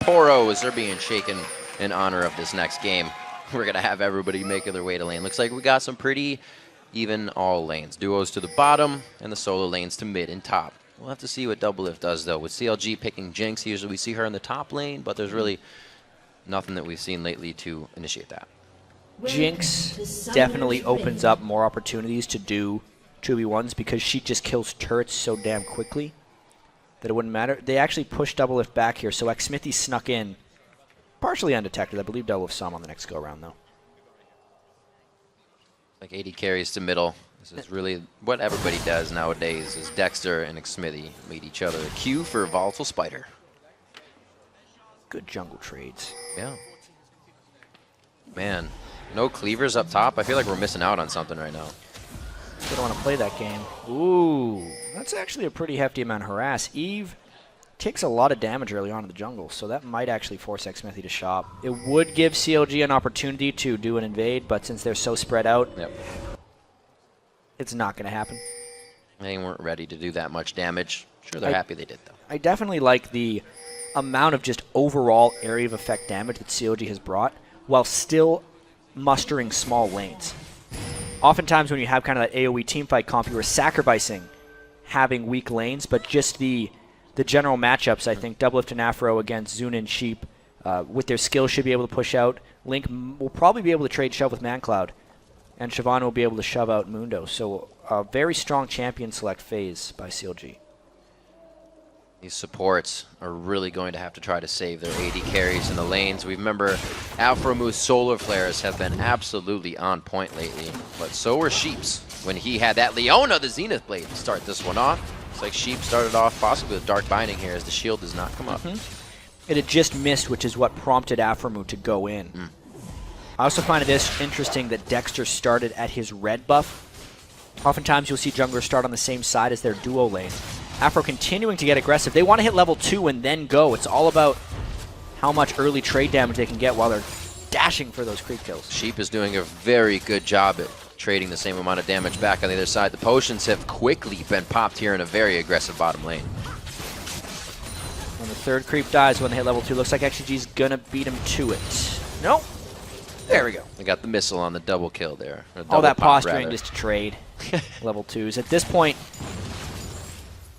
poros are being shaken in honor of this next game. We're going to have everybody making their way to lane. Looks like we got some pretty even all lanes. Duos to the bottom and the solo lanes to mid and top. We'll have to see what Doublelift does, though. With CLG picking Jinx, usually we see her in the top lane, but there's really nothing that we've seen lately to initiate that. Jinx definitely opens up more opportunities to do 2v1s because she just kills turrets so damn quickly that it wouldn't matter. They actually pushed Doublelift back here, so Xmithy snuck in. Partially undetected. I believe Doublelift saw him on the next go-around, though. Like 80 carries to middle. This is really what everybody does nowadays is Dexter and Xmithy meet each other. Q for Volatile Spider. Good jungle trades. Yeah. Man, no cleavers up top. I feel like we're missing out on something right now. Still don't want to play that game. Ooh, that's actually a pretty hefty amount of harass. Eve takes a lot of damage early on in the jungle, so that might actually force Xmithy to shop. It would give CLG an opportunity to do an invade, but since they're so spread out, it's not going to happen. They weren't ready to do that much damage. Sure, they're happy they did, though. I definitely like the amount of just overall area of effect damage that CLG has brought while still mustering small lanes. Oftentimes when you have kind of that AoE teamfight comp, you are sacrificing having weak lanes, but just the general matchups, I think Doublelift and Afro against Zuna and Sheep, with their skills, should be able to push out. Link will probably be able to trade shove with ManCloud, and Siobhan will be able to shove out Mundo. So a very strong champion select phase by CLG. These supports are really going to have to try to save their AD carries in the lanes. We remember Alphamu's solar flares have been absolutely on point lately, but so were Sheep's when he had that Leona, the Zenith Blade, to start this one off. Looks like Sheep started off possibly with Dark Binding here as the shield does not come up. It had just missed, which is what prompted Aframu to go in. I also find it interesting that Dexter started at his red buff. Oftentimes you'll see junglers start on the same side as their duo lane. Afro continuing to get aggressive. They want to hit level 2 and then go. It's all about how much early trade damage they can get while they're dashing for those creep kills. Sheep is doing a very good job at trading the same amount of damage back on the other side. The potions have quickly been popped here in a very aggressive bottom lane. When the third creep dies when they hit level 2, looks like XDG's going to beat him to it. Nope. There we go. They got the missile on the double kill there. All that posturing just to trade level 2s. At this point,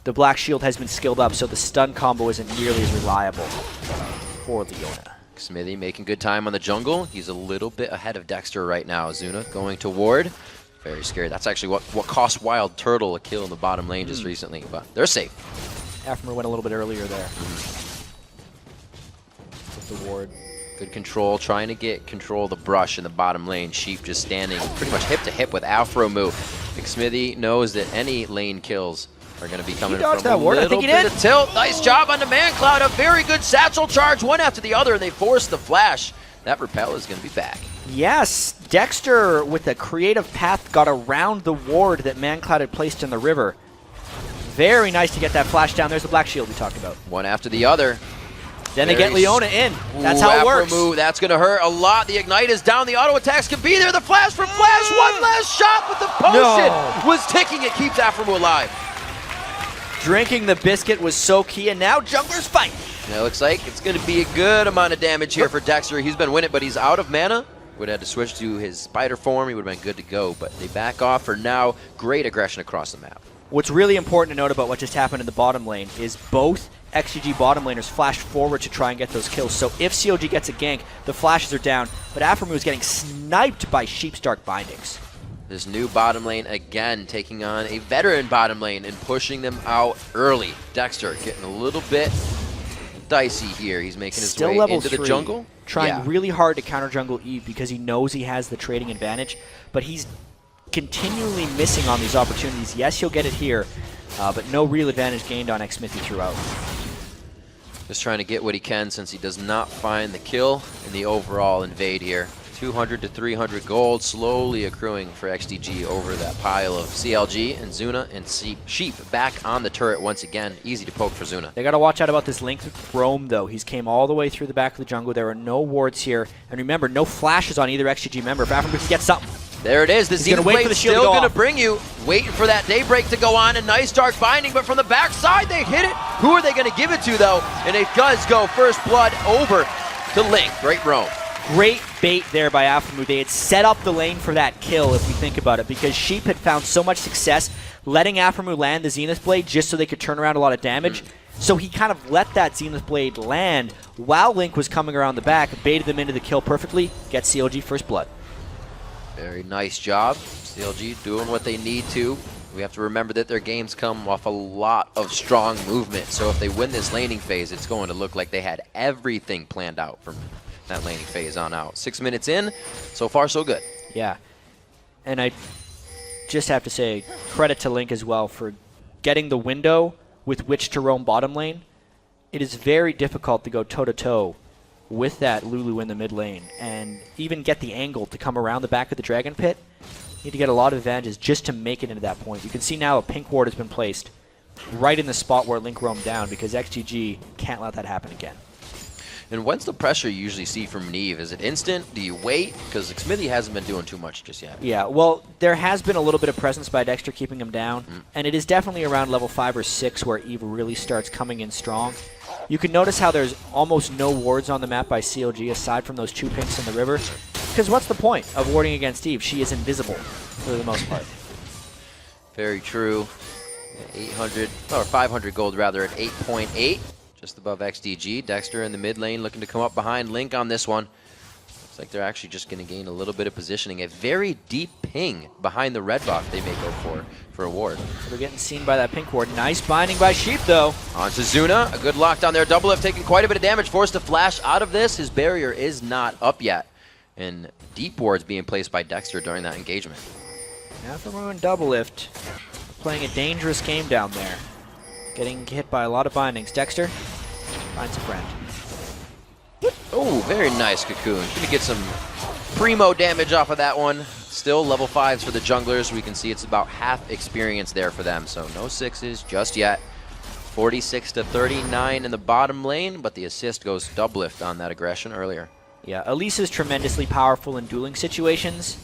the Black Shield has been skilled up, so the stun combo isn't nearly as reliable for Leona. Xmithy making good time on the jungle. He's a little bit ahead of Dexter right now. Zuna going to ward. Very scary. That's actually what cost Wild Turtle a kill in the bottom lane just recently, but they're safe. Afmer went a little bit earlier there. With the ward. Good control, trying to get control of the brush in the bottom lane. Sheep just standing pretty much hip to hip with Afromu. Xmithy knows that any lane kills are going to be coming from a little bit of tilt. Nice job on the ManCloud. A very good satchel charge, one after the other, and they force the flash. That repel is going to be back. Yes, Dexter with a creative path got around the ward that ManCloud had placed in the river. Very nice to get that flash down. There's the Black Shield we talked about. One after the other. Then they get Leona in. That's how it works. That's going to hurt a lot. The Ignite is down. The auto attacks can be there. The flash from Flash. One last shot with the potion was ticking. It keeps Aframu alive. Drinking the biscuit was so key, and now junglers fight. It looks like it's going to be a good amount of damage here for Dexter. He's been winning, but he's out of mana. Would have had to switch to his spider form. He would have been good to go, but they back off for now. Great aggression across the map. What's really important to note about what just happened in the bottom lane is both XDG bottom laners flashed forward to try and get those kills. So if CLG gets a gank, the flashes are down, but Aframu is getting sniped by Sheep's Dark Bindings. This new bottom lane again taking on a veteran bottom lane and pushing them out early. Dexter getting a little bit dicey here. He's making his way into the jungle. Trying really hard to counter jungle Eve because he knows he has the trading advantage, but he's continually missing on these opportunities. Yes, he'll get it here, but no real advantage gained on Xmithy throughout. Just trying to get what he can since he does not find the kill in the overall invade here. 200 to 300 gold slowly accruing for XDG over that pile of CLG and Zuna and Sheep back on the turret once again. Easy to poke for Zuna. They got to watch out about this link with Roam though. He's came all the way through the back of the jungle. There are no wards here. And remember, no flashes on either XDG member. If Aframu can get something. There it is. The He's gonna Zenith wait for Blade the shield to still go going to off. bring you. Waiting for that Daybreak to go on. A nice dark binding, but from the backside, they hit it. Who are they going to give it to, though? And it does go first blood over to Link. Great roam. Great bait there by Aphromoo. They had set up the lane for that kill, if we think about it, because Sheep had found so much success letting Aphromoo land the Zenith Blade just so they could turn around a lot of damage. So he kind of let that Zenith Blade land while Link was coming around the back, baited them into the kill perfectly, gets CLG first blood. Very nice job. CLG doing what they need to. We have to remember that their games come off a lot of strong movement. So if they win this laning phase, it's going to look like they had everything planned out from that laning phase on out. 6 minutes in, so far so good. Yeah. And I just have to say credit to Link as well for getting the window with which to roam bottom lane. It is very difficult to go toe-to-toe with that Lulu in the mid lane and even get the angle to come around the back of the Dragon Pit. You need to get a lot of advantages just to make it into that point. You can see now a pink ward has been placed right in the spot where Link roamed down because XDG can't let that happen again. And when's the pressure you usually see from Neve? Is it instant? Do you wait? Because Smithy hasn't been doing too much just yet. Yeah, well, there has been a little bit of presence by Dexter keeping him down, and it is definitely around level 5 or 6 where Eve really starts coming in strong. You can notice how there's almost no wards on the map by CLG aside from those 2 pinks in the river. Because what's the point of warding against Eve? She is invisible for the most part. Very true. 800, or 500 gold rather at 8.8. Just above XDG. Dexter in the mid lane looking to come up behind Link on this one. Looks like they're actually just going to gain a little bit of positioning. A very deep ping behind the red buff they may go for a ward. So they're getting seen by that pink ward. Nice binding by Sheep, though. On to Zuna. A good lockdown there. Double F taking quite a bit of damage. Forced to flash out of this. His barrier is not up yet. And deep wards being placed by Dexter during that engagement. Aphromoo and Double Lift playing a dangerous game down there. Getting hit by a lot of bindings. Dexter finds a friend. Oh, very nice Cocoon. Gonna get some primo damage off of that one. Still level 5s for the junglers. We can see it's about half experience there for them. So no 6s just yet. 46 to 39 in the bottom lane, but the assist goes Double Lift on that aggression earlier. Yeah, Elise is tremendously powerful in dueling situations.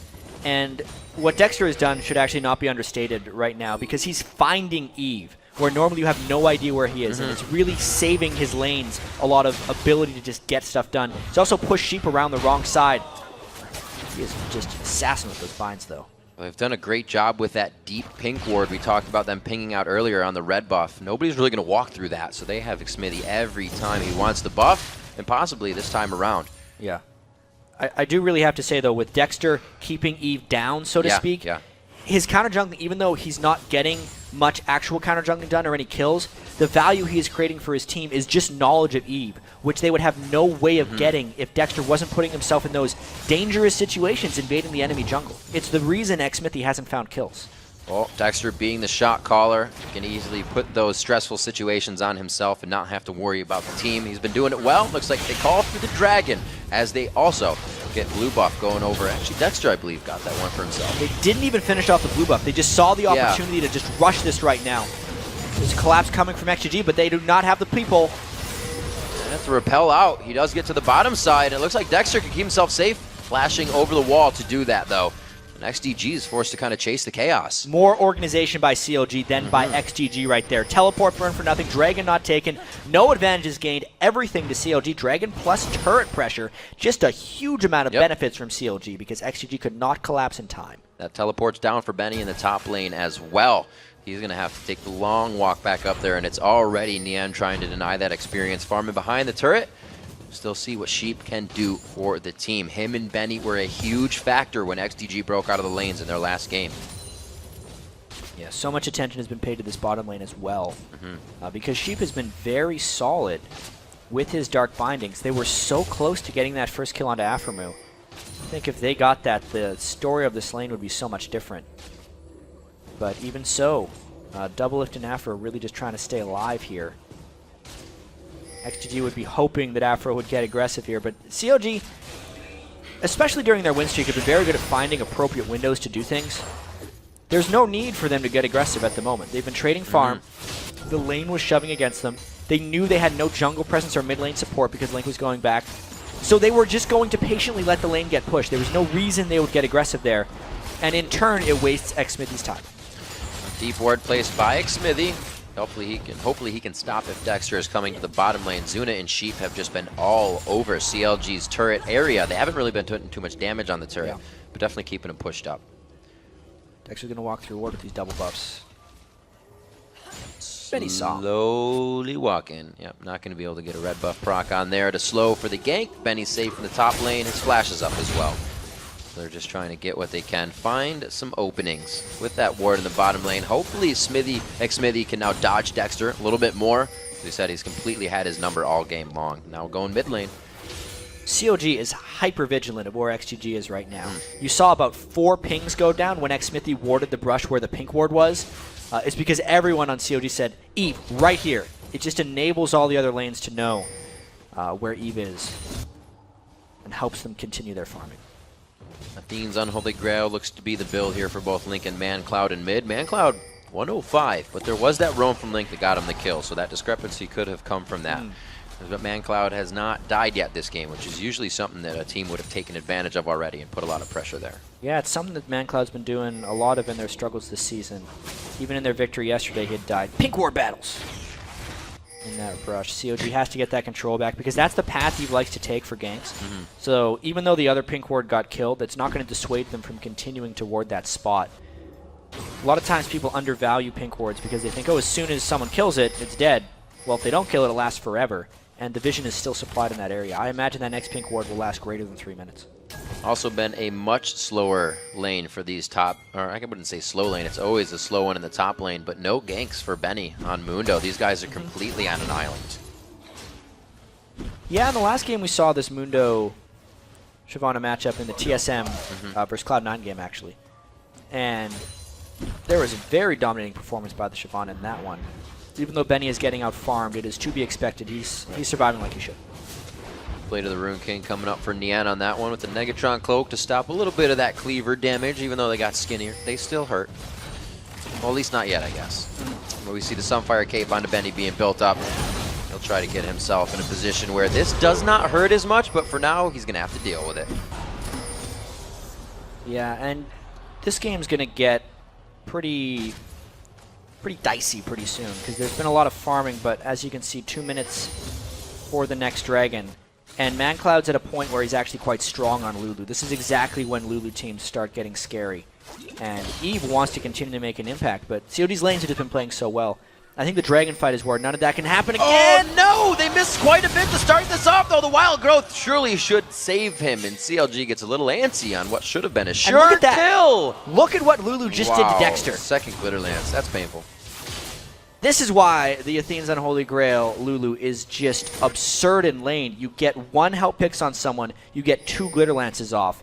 And what Dexter has done should actually not be understated right now because he's finding Eve, where normally you have no idea where he is, and it's really saving his lanes a lot of ability to just get stuff done. He's also pushed Sheep around the wrong side. He is just assassin with those binds, though. Well, they've done a great job with that deep pink ward. We talked about them pinging out earlier on the red buff. Nobody's really going to walk through that, so they have Smithy every time he wants the buff, and possibly this time around. Yeah. I do really have to say, though, with Dexter keeping Eve down, so to speak, his counter jungling, even though he's not getting much actual counter jungling done or any kills, the value he is creating for his team is just knowledge of Eve, which they would have no way of getting if Dexter wasn't putting himself in those dangerous situations invading the enemy jungle. It's the reason Smithy hasn't found kills. Well, Dexter being the shot caller can easily put those stressful situations on himself and not have to worry about the team. He's been doing it well. Looks like they call for the dragon as they also get blue buff going over. Actually, Dexter, I believe, got that one for himself. They didn't even finish off the blue buff. They just saw the opportunity to just rush this right now. There's a collapse coming from XDG, but they do not have the people. They have to repel out. He does get to the bottom side. It looks like Dexter can keep himself safe, flashing over the wall to do that, though. And XDG is forced to kind of chase the chaos. More organization by CLG than by XDG right there. Teleport burn for nothing. Dragon not taken. No advantages gained. Everything to CLG. Dragon plus turret pressure. Just a huge amount of benefits from CLG because XDG could not collapse in time. That teleports down for Benny in the top lane as well. He's going to have to take the long walk back up there, and it's already Nian trying to deny that experience. Farming behind the turret. Still see what Sheep can do for the team. Him and Benny were a huge factor when XDG broke out of the lanes in their last game. Yeah, so much attention has been paid to this bottom lane as well. Because Sheep has been very solid with his Dark Bindings. They were so close to getting that first kill onto Aphromoo. I think if they got that, the story of this lane would be so much different. But even so, Double Lift and Aphro are really just trying to stay alive here. XDG would be hoping that Aphro would get aggressive here, but CLG, especially during their win streak, have been very good at finding appropriate windows to do things. There's no need for them to get aggressive at the moment. They've been trading farm. The lane was shoving against them. They knew they had no jungle presence or mid lane support because Link was going back. So they were just going to patiently let the lane get pushed. There was no reason they would get aggressive there. and in turn, it wastes xSmithy's time. Deep ward placed by xSmithy. Hopefully he can stop if Dexter is coming to the bottom lane. Zuna and Sheep have just been all over CLG's turret area. They haven't really been putting too much damage on the turret, but definitely keeping him pushed up. Dexter's going to walk through ward with these double buffs. Benny saw. Slowly walking. Yep, not going to be able to get a red buff proc on there to slow for the gank. Benny's safe in the top lane. His flash is up as well. They're just trying to get what they can. Find some openings with that ward in the bottom lane. Hopefully xSmithy can now dodge Dexter a little bit more. As we said, he's completely had his number all game long. Now going mid lane. CLG is hyper vigilant of where XDG is right now. You saw about 4 pings go down when xSmithy warded the brush where the pink ward was. It's because everyone on CLG said, Eve, right here. It just enables all the other lanes to know where Eve is and helps them continue their farming. Athene's Unholy Grail looks to be the build here for both Link and ManCloud in mid. ManCloud 105, but there was that roam from Link that got him the kill, so that discrepancy could have come from that. But ManCloud has not died yet this game, which is usually something that a team would have taken advantage of already and put a lot of pressure there. Yeah, it's something that ManCloud's been doing a lot of in their struggles this season. Even in their victory yesterday, he had died. Pink Ward battles in that brush. COG has to get that control back because that's the path he likes to take for ganks. So even though the other Pink Ward got killed, that's not going to dissuade them from continuing to ward that spot. A lot of times people undervalue Pink Wards because they think, oh, as soon as someone kills it, it's dead. Well, if they don't kill it, it lasts forever. And the vision is still supplied in that area. I imagine that next Pink Ward will last greater than 3 minutes. Also been a much slower lane for these top, or I wouldn't say slow lane, it's always a slow one in the top lane, but no ganks for Benny on Mundo. These guys are completely on an island. Yeah, in the last game we saw this Mundo Shyvana matchup in the TSM versus Cloud9 game, actually. And there was a very dominating performance by the Shyvana in that one. Even though Benny is getting out-farmed, it is to be expected. He's surviving like he should. Blade of the Rune King coming up for Nian on that one with the Negatron Cloak to stop a little bit of that cleaver damage. Even though they got skinnier, they still hurt. Well, at least not yet, I guess. But we see the Sunfire Cape onto Benny being built up. He'll try to get himself in a position where this does not hurt as much, but for now, he's going to have to deal with it. Yeah, and this game's going to get pretty dicey pretty soon because there's been a lot of farming, but as you can see, 2 minutes for the next dragon. And ManCloud's at a point where he's actually quite strong on Lulu. This is exactly when Lulu teams start getting scary. And Eve wants to continue to make an impact, but COD's lanes have just been playing so well. I think the dragon fight is where none of that can happen again. Oh, no! They missed quite a bit to start this off, though. The Wild Growth surely should save him, and CLG gets a little antsy on what should have been a sure kill. Look at what Lulu just did to Dexter. Second Glitter Lance. That's painful. This is why the Athene's Unholy Grail Lulu is just absurd in lane. You get 1 help picks on someone, you get 2 Glitter Lances off.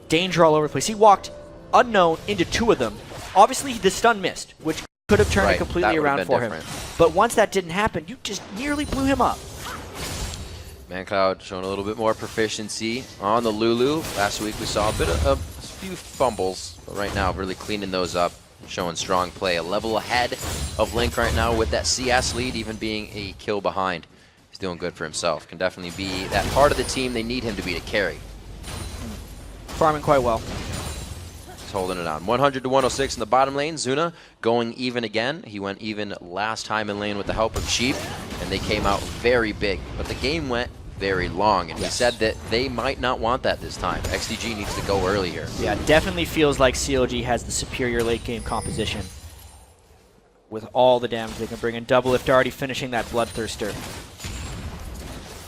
Danger all over the place. He walked unknown into 2 of them. Obviously, the stun missed, which could have turned it completely around for him. But once that didn't happen, you just nearly blew him up. ManCloud showing a little bit more proficiency on the Lulu. Last week we saw a few fumbles, but right now really cleaning those up. Showing strong play, a level ahead of Link right now with that CS lead, even being a kill behind. He's doing good for himself. Can definitely be that part of the team they need him to be to carry. Farming quite well. He's holding it on. 100 to 106 in the bottom lane. Zuna going even again. He went even last time in lane with the help of Sheep, and they came out very big. But the game went very long, and we said that they might not want that this time. XDG needs to go early here. Yeah, definitely feels like CLG has the superior late game composition with all the damage they can bring in. Doublelift already finishing that Bloodthirster.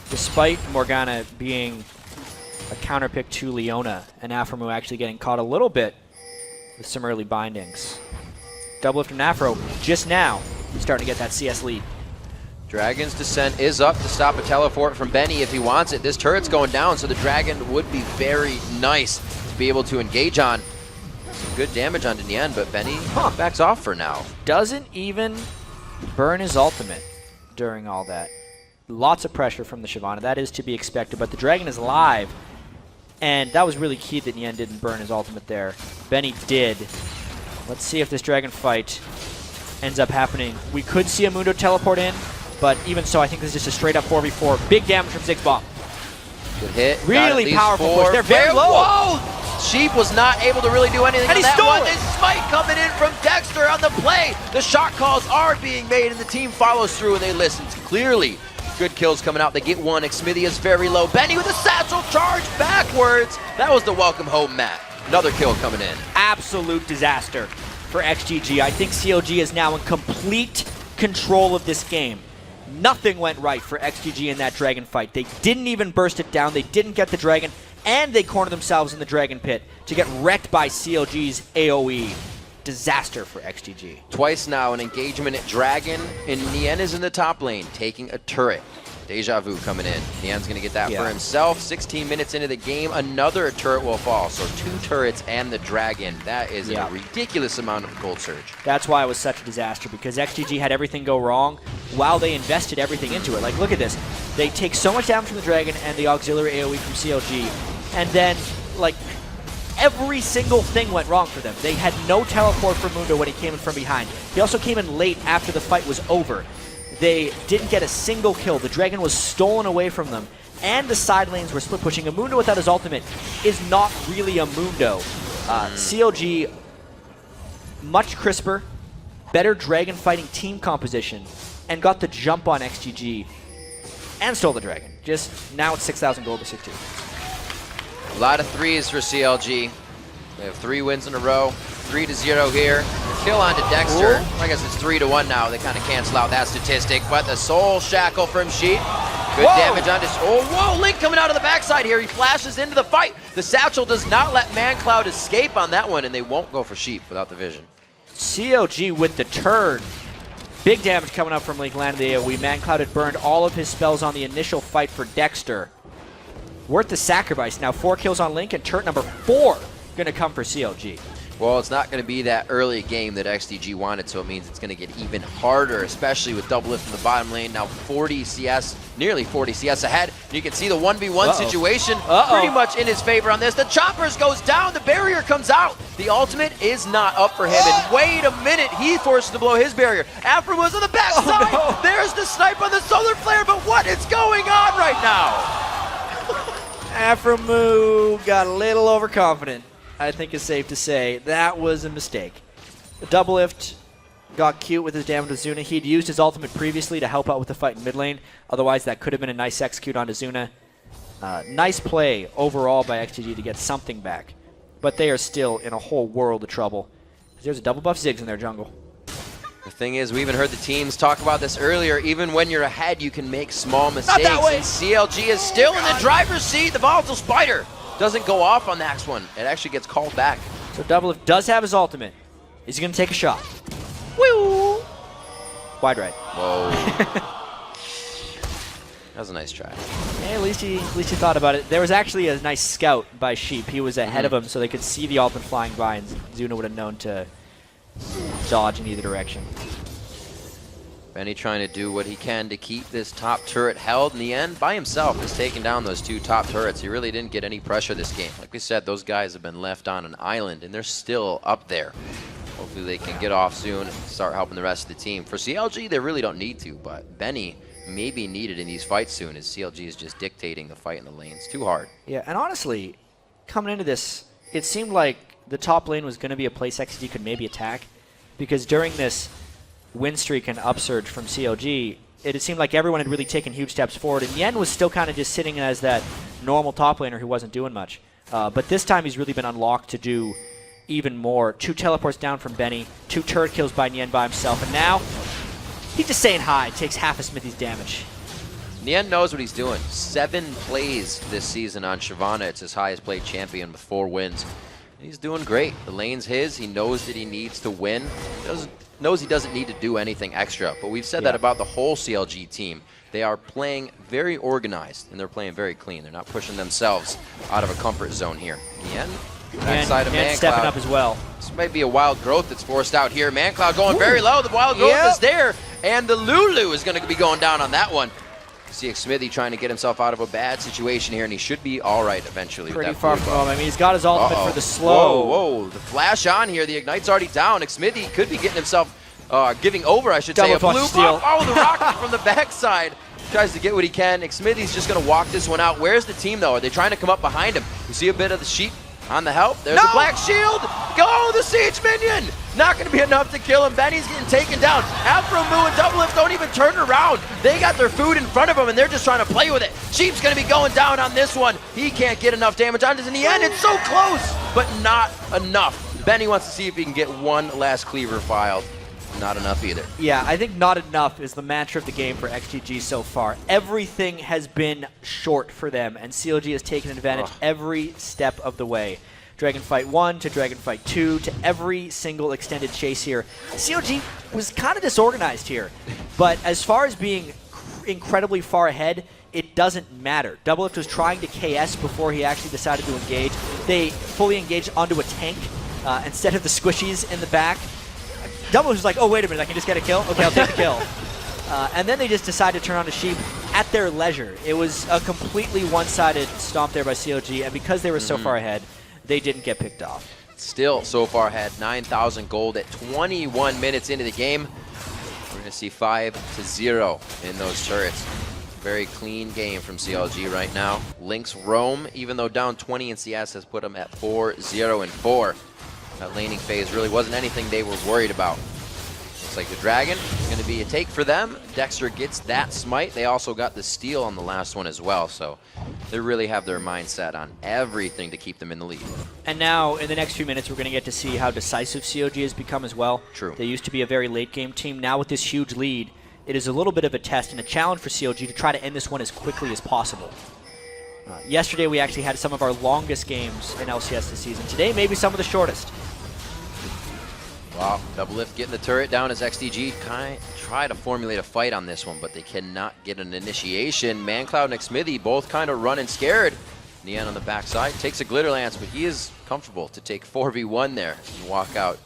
Despite Morgana being a counterpick to Leona, and Afromu actually getting caught a little bit with some early bindings. Doublelift and Afro just now starting to get that CS lead. Dragon's Descent is up to stop a teleport from Benny if he wants it. This turret's going down, so the Dragon would be very nice to be able to engage on. Some good damage on Nian, but Benny backs off for now. Doesn't even burn his ultimate during all that. Lots of pressure from the Shyvana. That is to be expected, but the Dragon is live, and that was really key that Nian didn't burn his ultimate there. Benny did. Let's see if this Dragon fight ends up happening. We could see a Mundo teleport in, but even so, I think this is just a straight-up 4v4. Big damage from Ziggs Bomb. Good hit. Really powerful push. They're very low. Whoa! Sheep was not able to really do anything And on he that stole one. it. This smite coming in from Dexter on the play. The shot calls are being made, and the team follows through, and they listen clearly. Good kills coming out. They get one. Xmithy is very low. Benny with a satchel charge backwards. That was the welcome home mat. Another kill coming in. Absolute disaster for XDG. I think CLG is now in complete control of this game. Nothing went right for XDG in that dragon fight. They didn't even burst it down. They didn't get the dragon, and they cornered themselves in the dragon pit to get wrecked by CLG's AoE. Disaster for XDG. Twice now an engagement at Dragon, and Nien is in the top lane, taking a turret. Deja Vu coming in. Nien's going to get that for himself. 16 minutes into the game, another turret will fall. So 2 turrets and the Dragon. That is a ridiculous amount of gold surge. That's why it was such a disaster, because XDG had everything go wrong while they invested everything into it. Like, look at this. They take so much damage from the Dragon and the auxiliary AoE from CLG, and then, like, every single thing went wrong for them. They had no teleport for Mundo when he came in from behind. He also came in late after the fight was over. They didn't get a single kill. The Dragon was stolen away from them, and the side lanes were split pushing. A Mundo without his ultimate is not really a Mundo. CLG, much crisper, better Dragon fighting team composition, and got the jump on XGG, and stole the Dragon. Just now it's 6,000 gold to 16. A lot of threes for CLG. They have 3 wins in a row. 3-0 here. Kill onto Dexter. I guess it's 3-1 now. They kind of cancel out that statistic. But the soul shackle from Sheep. Good damage on this. Oh, whoa! Link coming out of the backside here. He flashes into the fight. The satchel does not let ManCloud escape on that one, and they won't go for Sheep without the vision. CLG with the turn. Big damage coming up from Link landing the AoE. ManCloud had burned all of his spells on the initial fight for Dexter. Worth the sacrifice. Now 4 kills on Link, and turret number 4 going to come for CLG. Well, it's not going to be that early game that XDG wanted, so it means it's going to get even harder, especially with double lift in the bottom lane. Now 40 CS, nearly 40 CS ahead. You can see the 1v1 situation pretty much in his favor on this. The choppers goes down, the barrier comes out. The ultimate is not up for him, and wait a minute, he forced to blow his barrier. Afro was on the backside. There's the snipe on the solar flare, but what is going on right now? Afromu got a little overconfident, I think it's safe to say. That was a mistake. The double lift got cute with his damage to Zuna. He'd used his ultimate previously to help out with the fight in mid lane. Otherwise, that could have been a nice execute onto Zuna. Nice play overall by XGG to get something back. But they are still in a whole world of trouble. There's a double buff Ziggs in their jungle. The thing is, we even heard the teams talk about this earlier. Even when you're ahead, you can make small mistakes. Not that way. And CLG is still in the driver's seat. The volatile spider doesn't go off on the next one. It actually gets called back. So Doublelift does have his ultimate. Is he going to take a shot? Woo! Wide right. Whoa. That was a nice try. Hey, at least he thought about it. There was actually a nice scout by Sheep. He was ahead of him, so they could see the ultimate flying by, and Zuna would have known to dodge in either direction. Benny trying to do what he can to keep this top turret held. In the end, by himself, has taken down those 2 top turrets. He really didn't get any pressure this game. Like we said, those guys have been left on an island, and they're still up there. Hopefully they can get off soon and start helping the rest of the team. For CLG, they really don't need to, but Benny may be needed in these fights soon, as CLG is just dictating the fight in the lanes. Too hard. Yeah, and honestly, coming into this, it seemed like the top lane was going to be a place XD could maybe attack, because during this win streak and upsurge from CLG, it seemed like everyone had really taken huge steps forward, and Yen was still kind of just sitting as that normal top laner who wasn't doing much. But this time he's really been unlocked to do even more. 2 teleports down from Benny, 2 turret kills by Nien by himself, and now he's just saying hi, takes half of Smithy's damage. Nien knows what he's doing. 7 plays this season on Shyvana. It's his highest played champion with 4 wins. He's doing great. The lane's his. He knows that he needs to win. Knows he doesn't need to do anything extra. But we've said that about the whole CLG team. They are playing very organized, and they're playing very clean. They're not pushing themselves out of a comfort zone here. Nien, backside of ManCloud. Stepping up as well. This might be a wild growth that's forced out here. ManCloud going very low. The wild growth is there, and the Lulu is going to be going down on that one. See Xmithy trying to get himself out of a bad situation here, and he should be all right eventually. Pretty far from home. I mean, he's got his ultimate for the slow. Whoa, the flash on here. The Ignite's already down. Xmithy could be getting himself, giving over, I should say. A blue buff. Oh, the rocket from the backside. Tries to get what he can. Xmithy's just going to walk this one out. Where's the team, though? Are they trying to come up behind him? You see a bit of the Sheep On the help, there's a black shield. Go, the siege minion. Not going to be enough to kill him. Benny's getting taken down. Afro Moo and Double Lift don't even turn around. They got their food in front of them, and they're just trying to play with it. Sheep's going to be going down on this one. He can't get enough damage on this. In the end, it's so close, but not enough. Benny wants to see if he can get one last cleaver filed. Not enough either. Yeah, I think not enough is the mantra of the game for XDG so far. Everything has been short for them, and CLG has taken advantage every step of the way. Dragon Fight 1 to Dragon Fight 2 to every single extended chase here. CLG was kind of disorganized here, but as far as being incredibly far ahead, it doesn't matter. Double Lift was trying to KS before he actually decided to engage. They fully engaged onto a tank instead of the squishies in the back. Double was like, oh, wait a minute, I can just get a kill? Okay, I'll take the kill. And then they just decided to turn on to Sheep at their leisure. It was a completely one-sided stomp there by CLG, and because they were so far ahead, they didn't get picked off. Still so far ahead, 9,000 gold at 21 minutes into the game. We're going to see 5-0 in those turrets. Very clean game from CLG right now. Lynx roam, even though down 20 in CS, has put them at 4-0-4. That laning phase really wasn't anything they were worried about. Looks like the Dragon is going to be a take for them. Dexter gets that smite. They also got the steal on the last one as well, so they really have their mindset on everything to keep them in the lead. And now, in the next few minutes, we're going to get to see how decisive CLG has become as well. True. They used to be a very late-game team. Now with this huge lead, it is a little bit of a test and a challenge for CLG to try to end this one as quickly as possible. Yesterday, we actually had some of our longest games in LCS this season. Today, maybe some of the shortest. Wow, Double Lift getting the turret down as XDG try to formulate a fight on this one, but they cannot get an initiation. ManCloud and Xmithy both kind of running scared. Neon on the backside takes a Glitter Lance, but he is comfortable to take 4v1 there and walk out.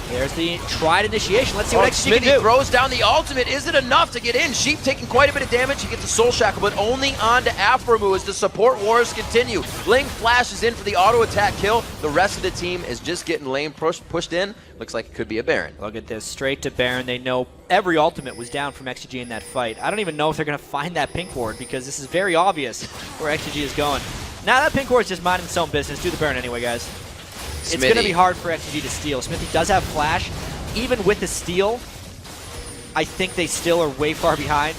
There's the tried initiation. Let's see what XDG can do. Throws down the ultimate. Is it enough to get in? Sheep taking quite a bit of damage. He gets a Soul Shackle, but only on to Afromu as the support wars continue. Ling flashes in for the auto attack kill. The rest of the team is just getting lane pushed in. Looks like it could be a Baron. Look at this. Straight to Baron. They know every ultimate was down from XDG in that fight. I don't even know if they're going to find that pink ward because this is very obvious where XDG is going. Now that pink ward is just minding its own business. Do the Baron anyway, guys. It's going to be hard for XDG to steal. Smithy does have flash. Even with the steal, I think they still are way far behind.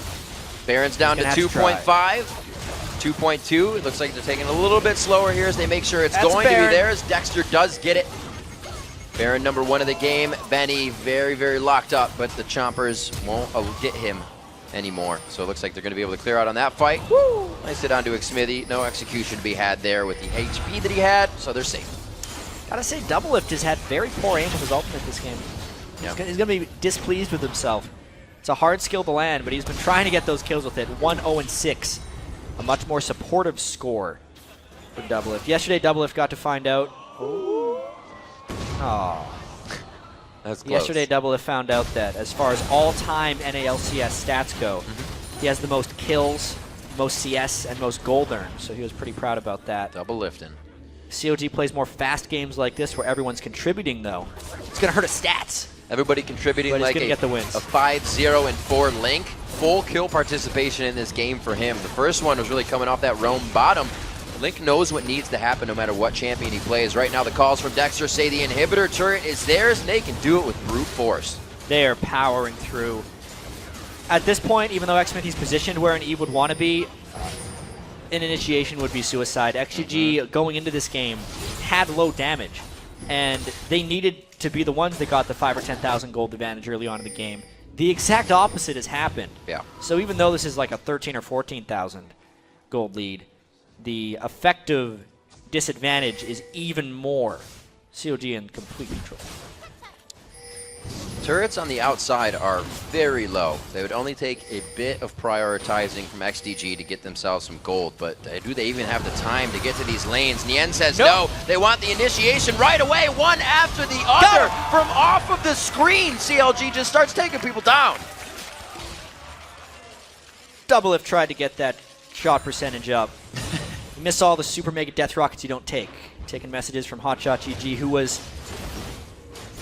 Baron's down to 2.5. 2.2. It looks like they're taking a little bit slower here as they make sure it's going to be theirs. Dexter does get it. Baron number 1 of the game. Benny very, very locked up, but the Chompers won't get him anymore. So it looks like they're going to be able to clear out on that fight. Woo! Nice hit onto Xmithy. No execution to be had there with the HP that he had, so they're safe. Gotta say, Double Lift has had very poor aim with his ultimate this game. He's going to be displeased with himself. It's a hard skill to land, but he's been trying to get those kills with it. 1-0-6. A much more supportive score for Double Lift. Yesterday, Double Lift got to find out. Oh. That's close. Yesterday, Double Lift found out that as far as all-time NALCS stats go, he has the most kills, most CS, and most gold earned. So he was pretty proud about that. Double Lifting. COG plays more fast games like this where everyone's contributing, though. It's going to hurt his stats. Everybody contributing like get the wins. A 5-0-4 Link. Full kill participation in this game for him. The first one was really coming off that roam bottom. Link knows what needs to happen no matter what champion he plays. Right now the calls from Dexter say the inhibitor turret is theirs and they can do it with brute force. They are powering through. At this point, even though Xmithy's positioned where an Eve would want to be, an initiation would be suicide. XDG going into this game had low damage, and they needed to be the ones that got the 5,000 or 10,000 gold advantage early on in the game. The exact opposite has happened. Yeah. So even though this is like a 13,000 or 14,000 gold lead, the effective disadvantage is even more. COG in complete control. Turrets on the outside are very low. They would only take a bit of prioritizing from XDG to get themselves some gold, but do they even have the time to get to these lanes? Nien says no. They want the initiation right away, one after the other from off of the screen. CLG just starts taking people down. Double Lift tried to get that shot percentage up. You miss all the super mega death rockets you don't take. Taking messages from Hotshot GG, who was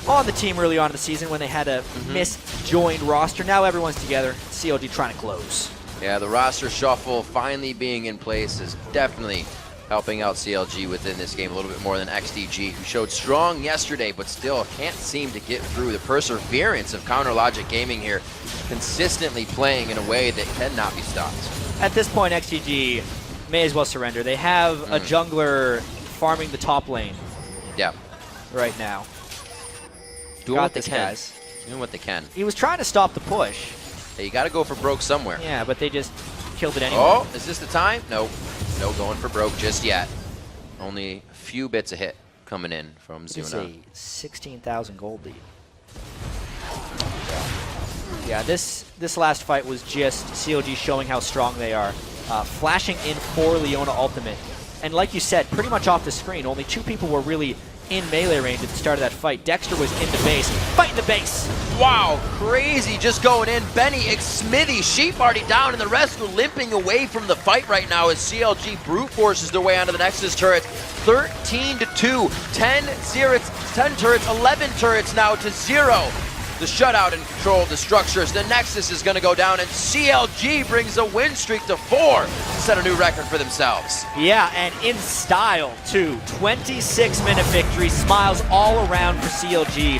on the team early on in the season when they had a misjoined roster. Now everyone's together. COG trying to close. Yeah, the roster shuffle finally being in place is definitely helping out CLG within this game a little bit more than XDG, who showed strong yesterday, but still can't seem to get through. The perseverance of Counter Logic Gaming here, consistently playing in a way that cannot be stopped. At this point, XDG may as well surrender. They have a jungler farming the top lane. Yeah. Right now. Doing what they can. Guys. Doing what they can. He was trying to stop the push. Hey, you got to go for broke somewhere. Yeah, but they just killed it anyway. Oh, is this the time? No. No going for broke just yet. Only a few bits of hit coming in from Zuna. It's a 16,000 gold lead. Yeah, this last fight was just CLG showing how strong they are. Flashing in for Leona ultimate. And like you said, pretty much off the screen, only 2 people were really in melee range at the start of that fight. Dexter was in the base, fighting the base. Wow, crazy just going in. Benny, Smithy, Sheep already down, and the rest are limping away from the fight right now as CLG brute forces their way onto the Nexus turrets. 13-2, 10 turrets, 11 turrets now to 0. The shutout and control of the structures. The Nexus is going to go down, and CLG brings a win streak to 4 to set a new record for themselves. Yeah, and in style, too. 26-minute victory, smiles all around for CLG.